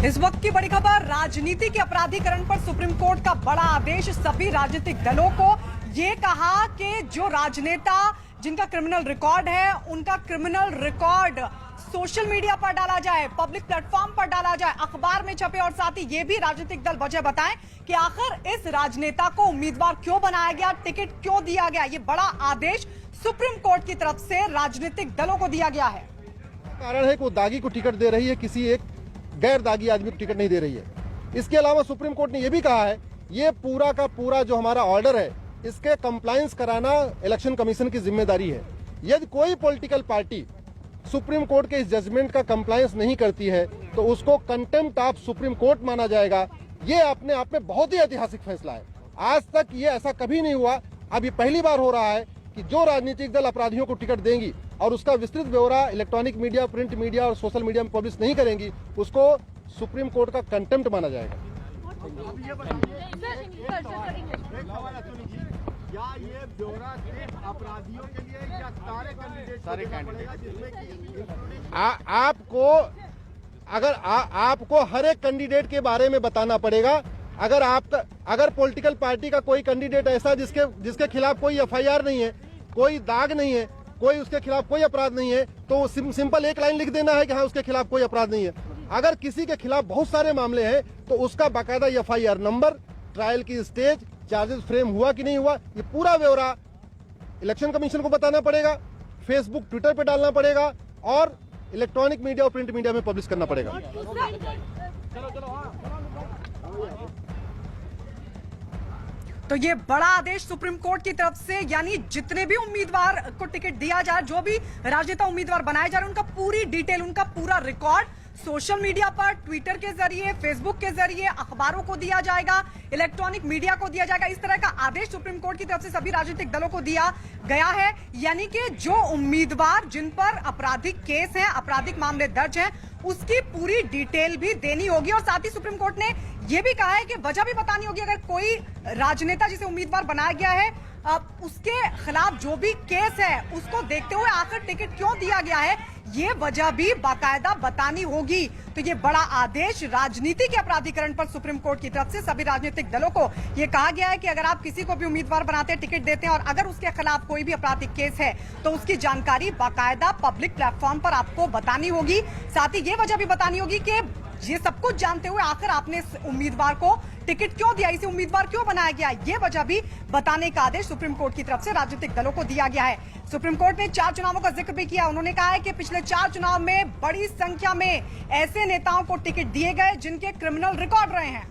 इस वक्त की बड़ी खबर, राजनीति के अपराधीकरण पर सुप्रीम कोर्ट का बड़ा आदेश। सभी राजनीतिक दलों को ये कहा कि जो राजनेता जिनका क्रिमिनल रिकॉर्ड है, उनका क्रिमिनल रिकॉर्ड सोशल मीडिया पर डाला जाए, पब्लिक प्लेटफॉर्म पर डाला जाए, अखबार में छपे, और साथ ही ये भी राजनीतिक दल वजह बताएं कि आखिर इस राजनेता को उम्मीदवार क्यों बनाया गया, टिकट क्यों दिया गया। ये बड़ा आदेश सुप्रीम कोर्ट की तरफ से राजनीतिक दलों को दिया गया है। कारण है कि वो दागी को टिकट दे रही है, किसी एक गैर दागी आदमी को टिकट नहीं दे रही है। इसके अलावा सुप्रीम कोर्ट ने यह भी कहा है, ये पूरा का पूरा जो हमारा ऑर्डर है, इसके कंप्लायंस कराना इलेक्शन कमीशन की जिम्मेदारी है। यदि कोई पॉलिटिकल पार्टी सुप्रीम कोर्ट के इस जजमेंट का कंप्लायंस नहीं करती है तो उसको कंटेम्प्ट ऑफ सुप्रीम कोर्ट माना जाएगा। ये अपने आप में बहुत ही ऐतिहासिक फैसला है। आज तक ये ऐसा कभी नहीं हुआ। अब ये पहली बार हो रहा है कि जो राजनीतिक दल अपराधियों को टिकट देंगी और उसका विस्तृत ब्यौरा इलेक्ट्रॉनिक मीडिया, प्रिंट मीडिया और सोशल मीडिया में पब्लिश नहीं करेंगी, उसको सुप्रीम कोर्ट का कंटेम्प्ट माना जाएगा। क्या ये ब्यौरा सिर्फ अपराधियों के लिए या सारे कैंडिडेट? आपको आपको हर एक कैंडिडेट के बारे में बताना पड़ेगा। अगर पॉलिटिकल पार्टी का कोई कैंडिडेट ऐसा जिसके खिलाफ कोई एफआईआर नहीं है, कोई दाग नहीं है, कोई उसके खिलाफ कोई अपराध नहीं है, तो सिंपल एक लाइन लिख देना है कि हाँ उसके खिलाफ कोई अपराध नहीं है। अगर किसी के खिलाफ बहुत सारे मामले हैं तो उसका बाकायदा एफआईआर नंबर, ट्रायल की स्टेज, चार्जेस फ्रेम हुआ कि नहीं हुआ, ये पूरा ब्यौरा इलेक्शन कमीशन को बताना पड़ेगा, फेसबुक, ट्विटर पे डालना पड़ेगा और इलेक्ट्रॉनिक मीडिया और प्रिंट मीडिया में पब्लिश करना पड़ेगा। तो ये बड़ा आदेश सुप्रीम कोर्ट की तरफ से, यानी जितने भी उम्मीदवार को टिकट दिया जा रहा है, जो भी राजनेता उम्मीदवार बनाए जा रहे हैं, उनका पूरी डिटेल, उनका पूरा रिकॉर्ड सोशल मीडिया पर, ट्विटर के जरिए, फेसबुक के जरिए, अखबारों को दिया जाएगा, इलेक्ट्रॉनिक मीडिया को दिया जाएगा। इस तरह का आदेश सुप्रीम कोर्ट की तरफ से सभी राजनीतिक दलों को दिया गया है। यानी कि जो उम्मीदवार जिन पर आपराधिक केस हैं, आपराधिक मामले दर्ज हैं, उसकी पूरी डिटेल भी देनी होगी। और साथ ही सुप्रीम कोर्ट ने यह भी कहा है कि वजह भी बतानी होगी। अगर कोई राजनेता जिसे उम्मीदवार बनाया गया है, उसके खिलाफ जो भी केस है, उसको देखते हुए आखिर टिकट क्यों दिया गया है, ये वजह भी बाकायदा बतानी होगी। तो ये बड़ा आदेश राजनीति के अपराधीकरण पर सुप्रीम कोर्ट की तरफ से सभी राजनीतिक दलों को ये कहा गया है कि अगर आप किसी को भी उम्मीदवार बनाते हैं, टिकट देते हैं, और अगर उसके खिलाफ कोई भी आपराधिक केस है तो उसकी जानकारी बाकायदा पब्लिक प्लेटफॉर्म पर आपको बतानी होगी। साथ ही ये वजह भी बतानी होगी कि ये सब कुछ जानते हुए आखिर आपने इस उम्मीदवार को टिकट क्यों दिया, इसे उम्मीदवार क्यों बनाया गया, ये वजह भी बताने का आदेश सुप्रीम कोर्ट की तरफ से राजनीतिक दलों को दिया गया है। सुप्रीम कोर्ट ने 4 चुनावों का जिक्र भी किया। उन्होंने कहा है कि पिछले 4 चुनाव में बड़ी संख्या में ऐसे नेताओं को टिकट दिए गए जिनके क्रिमिनल रिकॉर्ड रहे हैं।